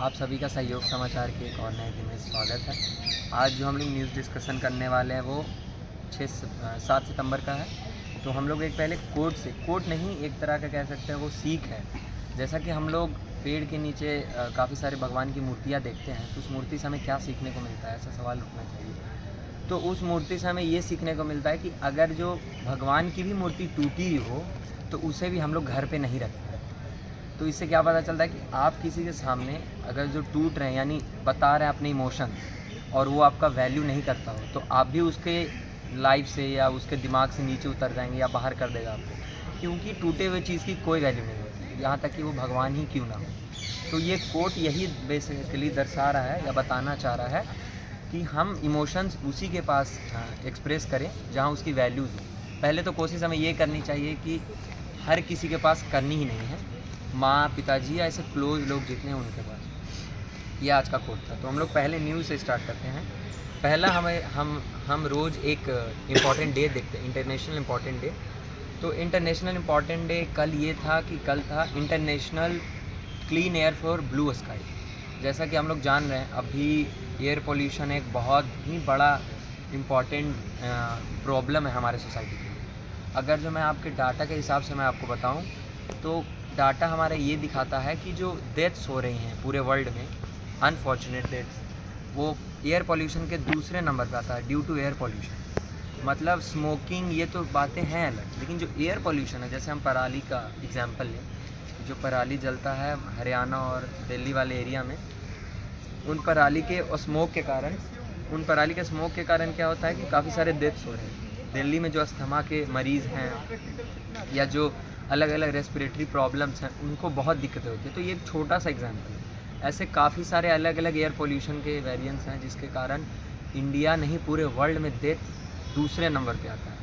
आप सभी का सहयोग समाचार के एक और नए दिन में स्वागत है। आज जो हम लोग न्यूज़ डिस्कशन करने वाले हैं वो 7 सितंबर का है। तो हम लोग एक पहले कोट नहीं, एक तरह का कह सकते हैं वो सीख है। जैसा कि हम लोग पेड़ के नीचे काफ़ी सारे भगवान की मूर्तियाँ देखते हैं, तो उस मूर्ति से हमें क्या सीखने को मिलता है, ऐसा सवाल उठना चाहिए। तो उस मूर्ति से हमें ये सीखने को मिलता है कि अगर जो भगवान की भी मूर्ति टूटी हो तो उसे भी हम लोग घर पे नहीं रखते। तो इससे क्या पता चलता है कि आप किसी के सामने अगर जो टूट रहे हैं यानी बता रहे हैं अपने इमोशंस और वो आपका वैल्यू नहीं करता हो, तो आप भी उसके लाइफ से या उसके दिमाग से नीचे उतर जाएंगे या बाहर कर देगा आपको, क्योंकि टूटे हुए चीज़ की कोई वैल्यू नहीं होती, यहाँ तक कि वो भगवान ही क्यों ना हो। तो ये कोट यही बेसिकली दर्शा रहा है या बताना चाह रहा है कि हम इमोशंस उसी के पास एक्सप्रेस करें जहाँ उसकी वैल्यूज़ हो। पहले तो कोशिश हमें ये करनी चाहिए कि हर किसी के पास करनी ही नहीं है, माँ पिताजी या ऐसे क्लोज लोग जितने हैं उनके पास। ये आज का कोट था। तो हम लोग पहले न्यूज़ से स्टार्ट करते हैं। पहला हम रोज़ एक इम्पॉर्टेंट डे देखते हैं, इंटरनेशनल इम्पॉर्टेंट डे। तो इंटरनेशनल इम्पॉर्टेंट डे कल था international clean air for blue sky. जैसा कि हम लोग जान रहे हैं अभी एयर पोल्यूशन एक बहुत ही बड़ा इम्पॉर्टेंट प्रॉब्लम है हमारे सोसाइटी के लिए। अगर जो मैं आपके डाटा के हिसाब से मैं आपको बताऊं तो डाटा हमारा ये दिखाता है कि जो डेथ्स हो रही हैं पूरे वर्ल्ड में, अनफॉर्चुनेट डेथ्स, वो एयर पोल्यूशन के दूसरे नंबर पे आता है ड्यू टू एयर पोल्यूशन। मतलब स्मोकिंग ये तो बातें हैं अलग, लेकिन जो एयर पोल्यूशन है, जैसे हम पराली का एग्जांपल लें, जो पराली जलता है हरियाणा और दिल्ली वाले एरिया में, उन पराली के स्मोक के कारण क्या होता है कि काफ़ी सारे डेथ्स हो रहे हैं। दिल्ली में जो अस्थमा के मरीज़ हैं या जो अलग अलग रेस्पिरेटरी प्रॉब्लम्स हैं, उनको बहुत दिक्कतें होती है। तो ये एक छोटा सा एग्जांपल है। ऐसे काफ़ी सारे अलग अलग एयर पोल्यूशन के वेरिएंट्स हैं जिसके कारण इंडिया नहीं पूरे वर्ल्ड में डेथ दूसरे नंबर पे आता है।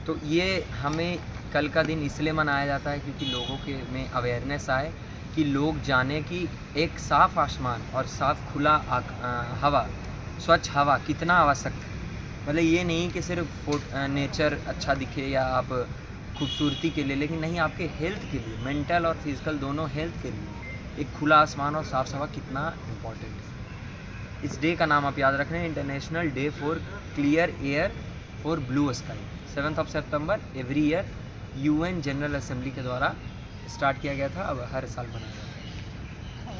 तो ये हमें कल का दिन इसलिए मनाया जाता है क्योंकि लोगों के में अवेयरनेस आए कि लोग जाने कि एक साफ़ आसमान और साफ़ खुला हवा, स्वच्छ हवा कितना आवश्यक है। मतलब ये नहीं कि सिर्फ नेचर अच्छा दिखे या आप खूबसूरती के लिए, लेकिन नहीं, आपके हेल्थ के लिए, मेंटल और फिजिकल दोनों हेल्थ के लिए एक खुला आसमान और साफ़ हवा कितना इम्पोर्टेंट है। इस डे का नाम आप याद रख रहे हैं, international day for clear air for blue sky. 7 September every year UN general assembly के द्वारा स्टार्ट किया गया था, अब हर साल बनाया जाता है।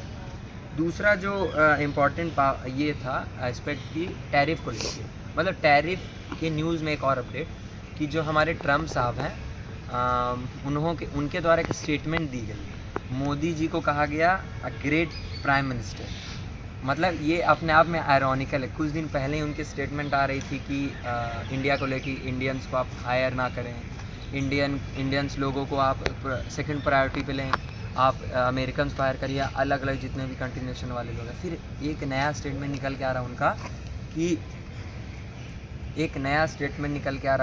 दूसरा जो इम्पॉर्टेंट ये था एस्पेक्ट की टैरिफ को लेकर, मतलब टैरिफ के न्यूज़ में एक और अपडेट कि जो हमारे ट्रम्प साहब हैं उनके द्वारा एक स्टेटमेंट दी गई। मोदी जी को कहा गया अ ग्रेट प्राइम मिनिस्टर। मतलब ये अपने आप में आयरॉनिकल है। कुछ दिन पहले ही उनकी स्टेटमेंट आ रही थी कि इंडिया को लेके इंडियंस को आप हायर ना करें, इंडियंस लोगों को आप सेकंड प्रायोरिटी पे लें, आप अमेरिकन को हायर करिए, अलग अलग जितने भी कंटिन्यूशन वाले लोग हैं। फिर एक नया स्टेटमेंट निकल के आ रहा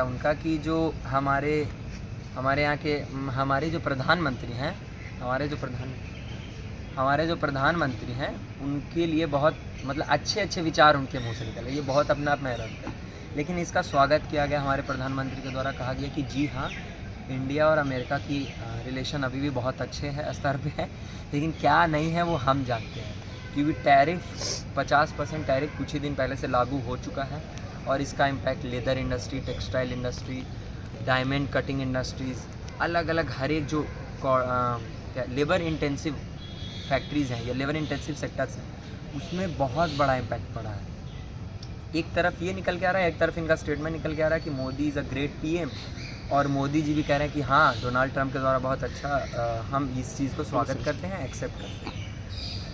उनका कि जो हमारे यहाँ के हमारे जो प्रधानमंत्री हैं उनके लिए बहुत मतलब अच्छे विचार उनके मुंह से निकले। ये बहुत अपने आप में हैरान है। लेकिन इसका स्वागत किया गया हमारे प्रधानमंत्री के द्वारा। कहा गया कि जी हाँ, इंडिया और अमेरिका की रिलेशन अभी भी बहुत अच्छे हैं, स्तर पे है, लेकिन क्या नहीं है वो हम जानते हैं। क्योंकि टैरिफ 50% टैरिफ कुछ ही दिन पहले से लागू हो चुका है और इसका impact leather industry, textile industry, diamond cutting industries, अलग अलग हर एक जो लेबर इंटेंसिव फैक्ट्रीज़ हैं या लेबर इंटेंसिव सेक्टर्स हैं, उसमें बहुत बड़ा इम्पैक्ट पड़ा है। एक तरफ ये निकल के आ रहा है, एक तरफ इनका स्टेटमेंट निकल के आ रहा है कि Modi is a great PM, और मोदी जी भी कह रहे हैं कि हाँ, डोनाल्ड ट्रंप के द्वारा बहुत अच्छा, हम इस चीज़ को स्वागत करते हैं, एक्सेप्ट करते हैं।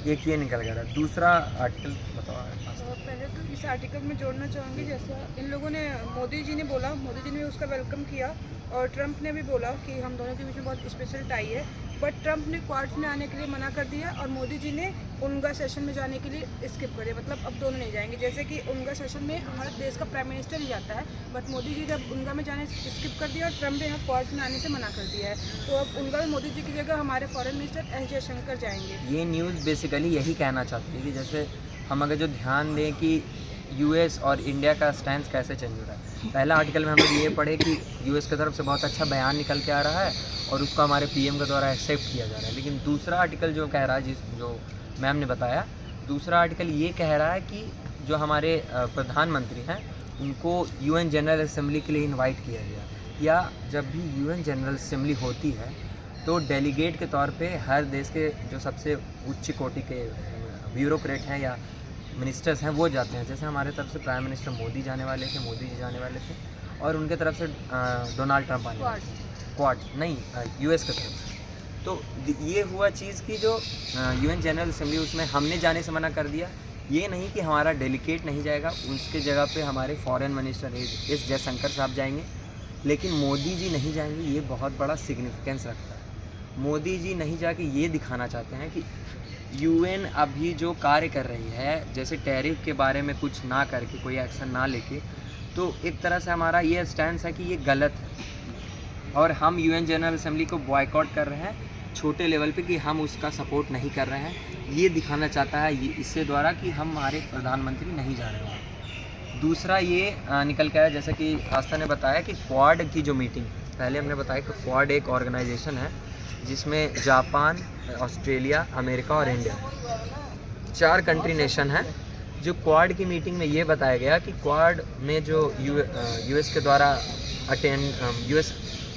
एक ये निकल गया था। दूसरा आर्टिकल बताओ। पहले तो इस आर्टिकल में जोड़ना चाहूँगी, जैसा इन लोगों ने मोदी जी ने उसका वेलकम किया और ट्रंप ने भी बोला कि हम दोनों के बीच में बहुत स्पेशल टाई है, बट ट्रंप ने क्वाड्स में आने के लिए मना कर दिया और मोदी जी ने उनका सेशन में जाने के लिए स्किप कर दिया। मतलब अब दोनों नहीं जाएंगे। जैसे कि उनका सेशन में हर देश का प्राइम मिनिस्टर ही जाता है, बट मोदी जी जब उनका में जाने स्किप कर दिया और ट्रंप ने यहाँ क्वाड्स में आने से मना कर दिया है, तो अब उनका भी मोदी जी की जगह हमारे फॉरेन मिनिस्टर एस जयशंकर जाएंगे। ये न्यूज़ बेसिकली यही कहना चाहती है कि जैसे हम अगर जो ध्यान दें कि US और इंडिया का स्टैंड कैसे चेंज हो रहा है। पहला आर्टिकल में हम लोग ये पढ़े कि US की तरफ से बहुत अच्छा बयान निकल के आ रहा है और उसको हमारे PM के द्वारा एक्सेप्ट किया जा रहा है। लेकिन दूसरा आर्टिकल जो कह रहा है जो मैम ने बताया। दूसरा आर्टिकल ये कह रहा है कि जो हमारे प्रधानमंत्री हैं उनको यूएन जनरल असेंबली के लिए इनवाइट किया गया, या जब भी यूएन जनरल असेंबली होती है तो डेलीगेट के तौर पे हर देश के जो सबसे उच्च कोटि के ब्यूरोक्रेट हैं या मिनिस्टर्स हैं वो जाते हैं। जैसे हमारे तरफ से प्राइम मिनिस्टर मोदी जाने वाले थे, मोदी जी जाने वाले थे, और उनके तरफ से डोनाल्ड ट्रंप आने वाले थे। क्वाड नहीं, यूएस की तरफ से। तो ये हुआ चीज़ कि जो यूएन जनरल असेंबली उसमें हमने जाने से मना कर दिया। ये नहीं कि हमारा डेलीगेट नहीं जाएगा, उसके जगह पे हमारे फॉरेन मिनिस्टर एस जयशंकर साहब जाएंगे, लेकिन मोदी जी नहीं जाएंगे। ये बहुत बड़ा सिग्निफिकेंस रखता है। मोदी जी नहीं जाके ये दिखाना चाहते हैं कि यूएन अभी जो कार्य कर रही है, जैसे टैरिफ के बारे में कुछ ना करके, कोई एक्शन ना लेके, तो एक तरह से हमारा ये स्टैंड है कि ये गलत है और हम यूएन जनरल असेंबली को बॉयकॉट कर रहे हैं छोटे लेवल पे, कि हम उसका सपोर्ट नहीं कर रहे हैं। ये दिखाना चाहता है ये इससे द्वारा कि हमारे प्रधानमंत्री नहीं जा रहे हैं। दूसरा ये निकल के आया, जैसे कि आस्था ने बताया कि क्वाड की जो मीटिंग, पहले हमने बताया कि क्वाड एक ऑर्गेनाइजेशन है जिसमें जापान, ऑस्ट्रेलिया, अमेरिका और इंडिया 4 कंट्री नेशन हैं। जो क्वाड की मीटिंग में ये बताया गया कि क्वाड में जो यूएस के द्वारा यूएस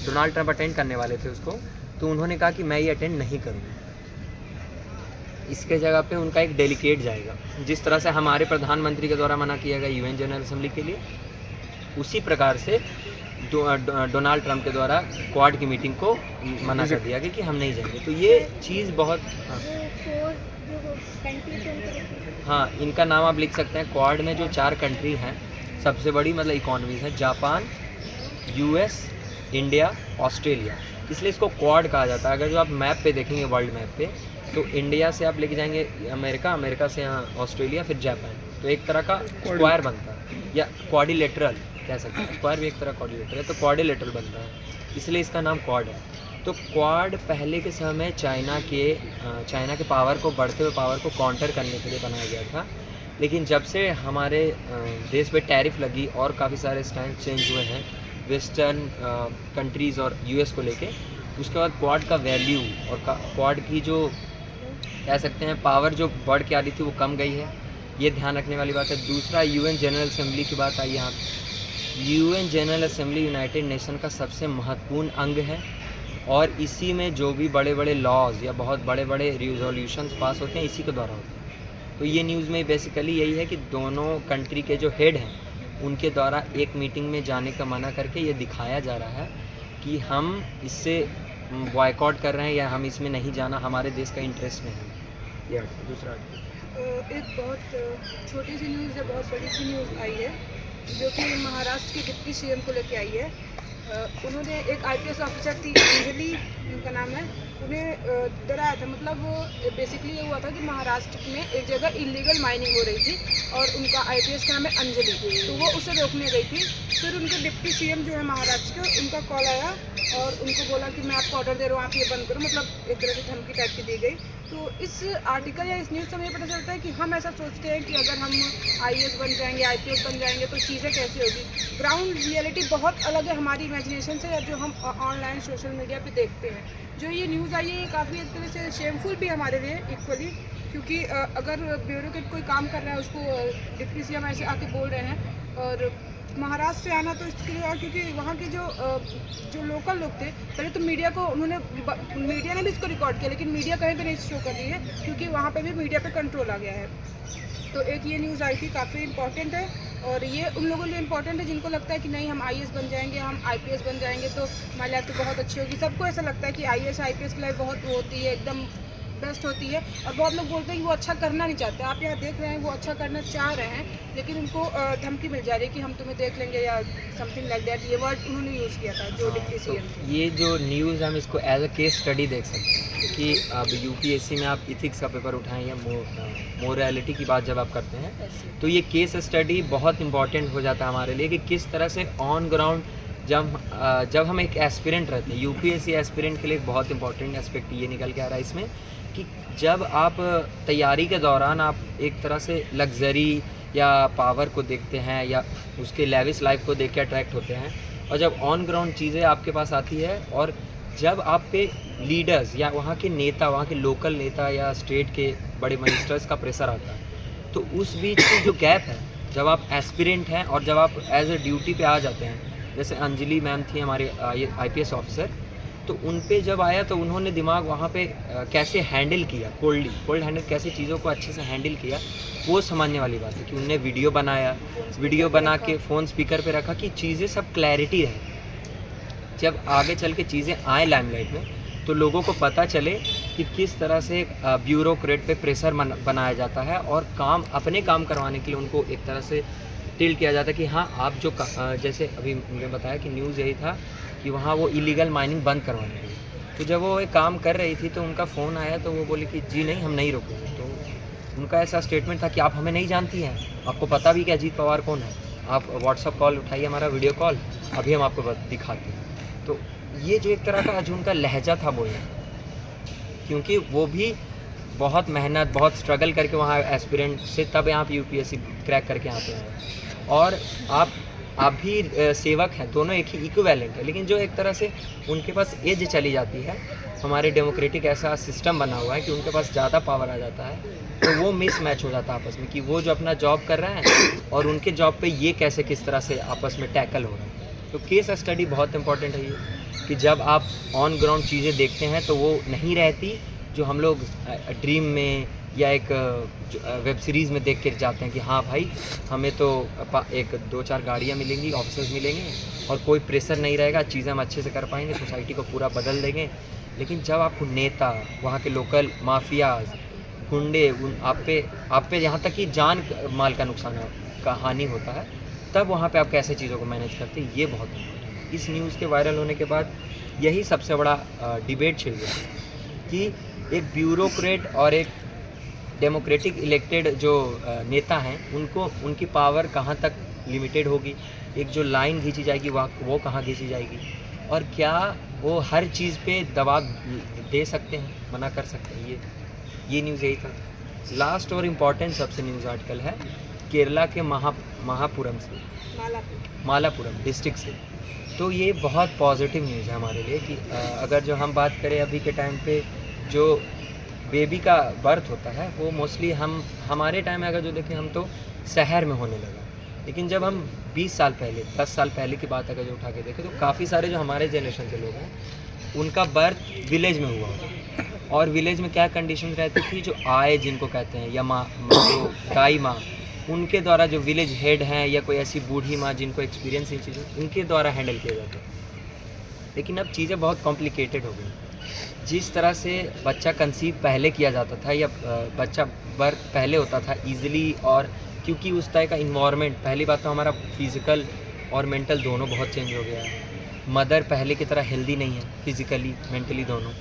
डोनाल्ड ट्रंप अटेंड करने वाले थे उसको, तो उन्होंने कहा कि मैं ये अटेंड नहीं करूँगा, इसके जगह पे उनका एक डेलीगेट जाएगा। जिस तरह से हमारे प्रधानमंत्री के द्वारा मना किया गया यूएन जनरल असेंबली के लिए, उसी प्रकार से डोनाल्ड ट्रंप के द्वारा क्वाड की मीटिंग को मना कर दिया गया कि हम नहीं जाएंगे। तो ये चीज़ बहुत हाँ, इनका नाम आप लिख सकते हैं। क्वाड में जो 4 कंट्री हैं, सबसे बड़ी मतलब इकॉनमीज हैं, जापान, यूएस, इंडिया, ऑस्ट्रेलिया, इसलिए इसको क्वाड कहा जाता है। अगर जो आप मैप पे देखेंगे वर्ल्ड मैप पे, तो इंडिया से आप लेके जाएंगे अमेरिका, अमेरिका से यहाँ ऑस्ट्रेलिया, फिर जापान, तो एक तरह का स्क्वायर बनता है, या क्वाड्रिलेटरल कह सकते हैं। स्क्वायर भी एक तरह क्वाड्रिलेटरल है, तो क्वाड्रिलेटरल बनता है, इसलिए इसका नाम क्वाड है। तो क्वाड पहले के समय में चाइना के पावर को, बढ़ते हुए पावर को काउंटर करने के लिए बनाया गया था। लेकिन जब से हमारे देश पे टैरिफ लगी और काफ़ी सारे स्टैंड चेंज हुए हैं वेस्टर्न कंट्रीज़ और यूएस को लेके, उसके बाद क्वाड का वैल्यू और क्वाड की जो कह सकते हैं पावर जो बढ़ के आ रही थी वो कम गई है। ये ध्यान रखने वाली बात है। दूसरा, यूएन जनरल असेंबली की बात आई यहाँ। UN general assembly United nation का सबसे महत्वपूर्ण अंग है, और इसी में जो भी बड़े बड़े लॉज या बहुत बड़े बड़े रिजोल्यूशंस पास होते हैं इसी के द्वारा होते हैं। तो ये न्यूज़ में बेसिकली यही है कि दोनों कंट्री के जो हेड हैं उनके द्वारा एक मीटिंग में जाने का मना करके ये दिखाया जा रहा है कि हम इससे बॉयकॉट कर रहे हैं या हम इसमें नहीं जाना, हमारे देश का इंटरेस्ट नहीं है। ये दूसरा एक बहुत छोटी सी न्यूज़ है, बहुत बड़ी सी न्यूज़ आई है जो कि महाराष्ट्र के डिप्टी सीएम को लेके आई है। उन्होंने एक आईपीएस ऑफिसर थी, अंजलि उनका नाम है, उन्हें डराया था। मतलब बेसिकली ये हुआ था कि महाराष्ट्र में एक जगह इलीगल माइनिंग हो रही थी और उनका आईपीएस का नाम है अंजलि, तो वो उसे रोकने गई थी। फिर उनके डिप्टी सीएम जो है महाराष्ट्र के, उनका कॉल आया और उनको बोला कि मैं आपको ऑर्डर दे रहा हूँ, आप ये बंद करो। मतलब एक तरह से धमकी टाइप की दी गई। तो इस आर्टिकल या इस न्यूज़ से हमें पता चलता है कि हम ऐसा सोचते हैं कि अगर हम आईएएस बन जाएंगे, आईपीएस बन जाएंगे तो चीज़ें कैसी होगी। ग्राउंड रियलिटी बहुत अलग है हमारी इमेजिनेशन से, या जो हम ऑनलाइन सोशल मीडिया पे देखते हैं। जो ये न्यूज़ आई है ये काफ़ी एक तरह से शेमफुल भी हमारे लिए इक्वली, क्योंकि अगर ब्यूरोक्रेट कोई काम कर रहा है उसको डिप्टी सीएम ऐसे आके बोल रहे हैं। और महाराष्ट्र से आना तो इसके लिए, क्योंकि वहाँ के जो लोकल लोग थे, पहले तो मीडिया को उन्होंने, मीडिया ने भी इसको रिकॉर्ड किया, लेकिन मीडिया कहीं भी नहीं शो कर रही है क्योंकि वहाँ पे भी मीडिया पे कंट्रोल आ गया है। तो एक ये न्यूज़ आई थी, काफ़ी इंपॉर्टेंट है, और ये उन लोगों के लिए इंपॉर्टेंट है जिनको लगता है कि नहीं हम आईएएस बन जाएंगे, हम आईपीएस बन जाएंगे तो हमारी लाइफ तो बहुत अच्छी होगी। सबको ऐसा लगता है कि आईएएस आईपीएस की लाइफ बहुत होती है, एकदम बेस्ट होती है, और बहुत लोग बोलते हैं कि वो अच्छा करना नहीं चाहते। आप यहाँ देख रहे हैं वो अच्छा करना चाह रहे हैं, लेकिन उनको धमकी मिल जा रही है कि हम तुम्हें देख लेंगे या समथिंग लाइक दैट। ये वर्ड उन्होंने यूज़ किया था जो डिप्टी सीएम थे। ये जो न्यूज़ हम इसको एज अ केस स्टडी देख सकते हैं कि अब यूपीएससी में आप इथिक्स का पेपर उठाएं या मोरालिटी की बात जब आप करते हैं, तो ये केस स्टडी बहुत इंपॉर्टेंट हो जाता है हमारे लिए कि किस तरह से ऑन ग्राउंड जब हम एक एस्पिरेंट रहते हैं, यूपीएससी एस्पिरेंट के लिए एक बहुत इंपॉर्टेंट एस्पेक्ट ये निकल के आ रहा है इसमें कि जब आप तैयारी के दौरान आप एक तरह से लग्जरी या पावर को देखते हैं या उसके लेविश लाइफ को देख के अट्रैक्ट होते हैं, और जब ऑन ग्राउंड चीज़ें आपके पास आती है और जब आप पे लीडर्स या वहाँ के नेता, वहाँ के लोकल नेता या स्टेट के बड़े मिनिस्टर्स का प्रेशर आता है। तो उस बीच की जो गैप है, जब आप एस्पिरेंट हैं और जब आप एज ए ड्यूटी पे आ जाते हैं, जैसे अंजलि मैम थी हमारे IPS ऑफिसर, तो उन पे जब आया तो उन्होंने दिमाग वहाँ पे कैसे हैंडल किया, कोल्ड हैंडल कैसे चीज़ों को अच्छे से हैंडल किया, वो समझने वाली बात है कि उनने वीडियो बनाया, वीडियो बना के फ़ोन स्पीकर पे रखा कि चीज़ें सब क्लैरिटी रहे। जब आगे चल के चीज़ें आए लाइमलाइट में तो लोगों को पता चले कि किस तरह से ब्यूरोक्रेट पे प्रेशर बनाया जाता है और अपने काम करवाने के लिए उनको एक तरह से टिल्ट किया जाता है कि हाँ आप जो जैसे अभी मैंने बताया कि न्यूज़ यही था कि वहाँ वो इलीगल माइनिंग बंद करवाने के लिए, तो जब वो एक काम कर रही थी तो उनका फ़ोन आया तो वो बोली कि जी नहीं, हम नहीं रोकेंगे। तो उनका ऐसा स्टेटमेंट था कि आप हमें नहीं जानती हैं, आपको पता भी कि अजीत पवार कौन है, आप व्हाट्सअप कॉल उठाइए, हमारा वीडियो कॉल, अभी हम आपको दिखाते हैं। तो ये जो एक तरह का जो उनका लहजा था बोलने, क्योंकि वो भी बहुत मेहनत, बहुत स्ट्रगल करके वहाँ एस्पिरेंट से तब यहाँ पे UPSC क्रैक करके आते हैं, और आप भी सेवक हैं, दोनों एक ही इक्विवेलेंट है। लेकिन जो एक तरह से उनके पास एज चली जाती है, हमारे डेमोक्रेटिक ऐसा सिस्टम बना हुआ है कि उनके पास ज़्यादा पावर आ जाता है, तो वो मिस मैच हो जाता है आपस में कि वो जो अपना जॉब कर रहे हैं और उनके जॉब पे ये कैसे किस तरह से आपस में टैकल हो रहा है। तो केस स्टडी बहुत इंपॉर्टेंट है ये, कि जब आप ऑन ग्राउंड चीज़ें देखते हैं तो वो नहीं रहती जो हम लोग ड्रीम में या एक वेब सीरीज़ में देख के जाते हैं कि हाँ भाई हमें तो एक 2-4 गाड़ियाँ मिलेंगी, ऑफिसर्स मिलेंगे और कोई प्रेशर नहीं रहेगा, चीज़ें हम अच्छे से कर पाएंगे, सोसाइटी को पूरा बदल देंगे। लेकिन जब आपको नेता, वहाँ के लोकल माफियाज, गुंडे आप पे यहाँ तक कि जान माल का नुकसान का हानि होता है, तब वहाँ पे आप कैसे चीज़ों को मैनेज करते हैं, ये बहुत इम्पोर्टेंट है। इस न्यूज़ के वायरल होने के बाद यही सबसे बड़ा डिबेट छिड़ गया कि एक ब्यूरोक्रेट और एक डेमोक्रेटिक इलेक्टेड जो नेता हैं, उनकी पावर कहाँ तक लिमिटेड होगी, एक जो लाइन खींची जाएगी वो कहाँ खींची जाएगी, और क्या वो हर चीज़ पे दबाव दे सकते हैं, मना कर सकते हैं। ये न्यूज़ यही था। लास्ट और इम्पॉर्टेंट सबसे न्यूज़ आर्टिकल है केरला के महापुरम से, मालापुरम डिस्ट्रिक्ट से। तो ये बहुत पॉजिटिव न्यूज़ है हमारे लिए कि अगर जो हम बात करें अभी के टाइम पे जो बेबी का बर्थ होता है वो मोस्टली हमारे टाइम में अगर जो देखें हम तो शहर में होने लगा, लेकिन जब हम 20 साल पहले 10 साल पहले की बात अगर जो उठा के देखें तो काफ़ी सारे जो हमारे जनरेशन के लोग हैं उनका बर्थ विलेज में हुआ। और विलेज में क्या कंडीशन रहती थी, जो आए जिनको कहते हैं या माँ जो दाई माँ, उनके द्वारा जो विलेज हेड हैं या कोई ऐसी बूढ़ी माँ जिनको एक्सपीरियंस इन चीज़ों, उनके द्वारा हैंडल किया जाता है। लेकिन अब चीज़ें बहुत कॉम्प्लिकेटेड हो गई। जिस तरह से बच्चा कंसीव पहले किया जाता था या बच्चा बर्थ पहले होता था ईज़िली, और क्योंकि उस तरह का इन्वायरमेंट, पहली बात तो हमारा फिज़िकल और मेंटल दोनों बहुत चेंज हो गया है। मदर पहले की तरह हेल्दी नहीं है, फिज़िकली मेंटली दोनों।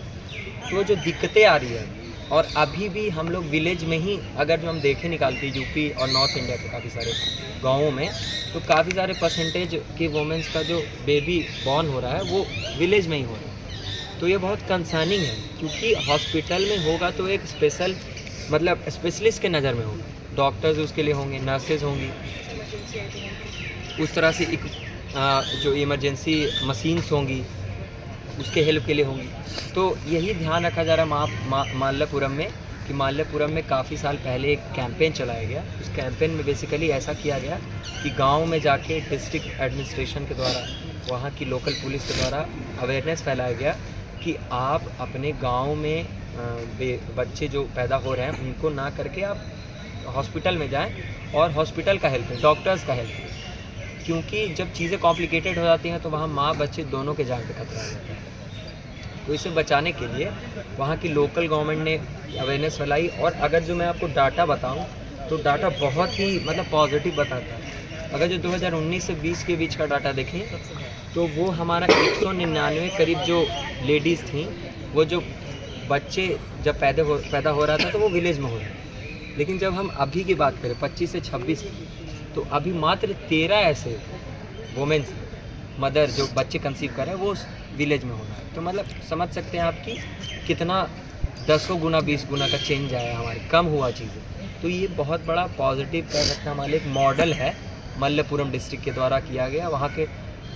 तो जो दिक्कतें आ रही है, और अभी भी हम लोग विलेज में ही अगर जो हम देखें निकालते यूपी और नॉर्थ इंडिया के काफ़ी सारे गाँवों में, तो काफ़ी सारे परसेंटेज के वोमेंस का जो बेबी बॉर्न हो रहा है वो विलेज में ही हो रहा है। तो ये बहुत कंसर्निंग है, क्योंकि हॉस्पिटल में होगा तो एक स्पेशलिस्ट के नज़र में होगा, डॉक्टर्स उसके लिए होंगे, नर्सेज होंगी, उस तरह से एक जो इमरजेंसी मशीन्स होंगी उसके हेल्प के लिए होंगी। तो यही ध्यान रखा जा रहा है मालपुरम में, कि मालपुरम में काफ़ी साल पहले एक कैंपेन चलाया गया। उस कैंपेन में बेसिकली ऐसा किया गया कि गांव में जाके डिस्ट्रिक्ट एडमिनिस्ट्रेशन के द्वारा, वहाँ की लोकल पुलिस के द्वारा अवेयरनेस फैलाया गया कि आप अपने गांव में बच्चे जो पैदा हो रहे हैं उनको ना करके आप हॉस्पिटल में जाएं और हॉस्पिटल का हेल्प लें, डॉक्टर्स का हेल्प लें, क्योंकि जब चीज़ें कॉम्प्लिकेटेड हो जाती हैं तो वहाँ माँ बच्चे दोनों के जान पे खतरा हो जाता है। तो इसे बचाने के लिए वहाँ की लोकल गवर्नमेंट ने अवेयरनेस फैलाई। और अगर जो मैं आपको डाटा बताऊँ तो डाटा बहुत ही पॉजिटिव बताता है। अगर जो 2019 से 20 के बीच का डाटा देखें तो वो हमारा 199 करीब जो लेडीज़ थी, वो जो बच्चे जब पैदा हो रहा था तो वो विलेज में हो रहा है। लेकिन जब हम अभी की बात करें 25 से 26 की, तो अभी मात्र 13 ऐसे वोमेंस मदर जो बच्चे कंसीव कर रहे हैं वो विलेज में हो रहा है। तो मतलब समझ सकते हैं आपकी कितना 10 गुना 20 गुना का चेंज आया, हमारे कम हुआ चीज़ें। तो ये बहुत बड़ा पॉजिटिव कह सकते हैं हमारे एक मॉडल है, मल्लपुरम डिस्ट्रिक्ट के द्वारा किया गया। वहाँ के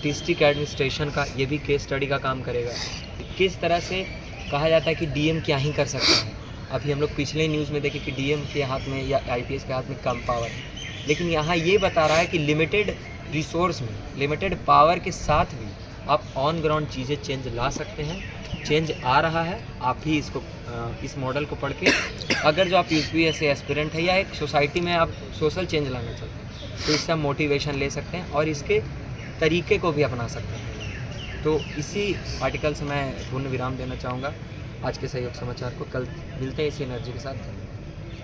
डिस्ट्रिक्ट एडमिनिस्ट्रेशन का ये भी केस स्टडी का काम करेगा। किस तरह से कहा जाता है कि डीएम क्या ही कर सकता है, अभी हम लोग पिछले न्यूज़ में देखे कि डीएम के हाथ में या आईपीएस के हाथ में कम पावर है, लेकिन यहाँ ये बता रहा है कि लिमिटेड रिसोर्स में लिमिटेड पावर के साथ भी आप ऑन ग्राउंड चीज़ें चेंज ला सकते हैं। चेंज आ रहा है, आप ही इसको इस मॉडल को पढ़ के अगर जो आप यूपीएससी एस्पिरेंट है या एक सोसाइटी में आप सोशल चेंज लाना चाहते हैं तो इससे आप मोटिवेशन ले सकते हैं और इसके तरीके को भी अपना सकते हैं। तो इसी आर्टिकल से मैं पूर्ण विराम देना चाहूँगा आज के सहयोग समाचार को। कल मिलते हैं इसी एनर्जी के साथ।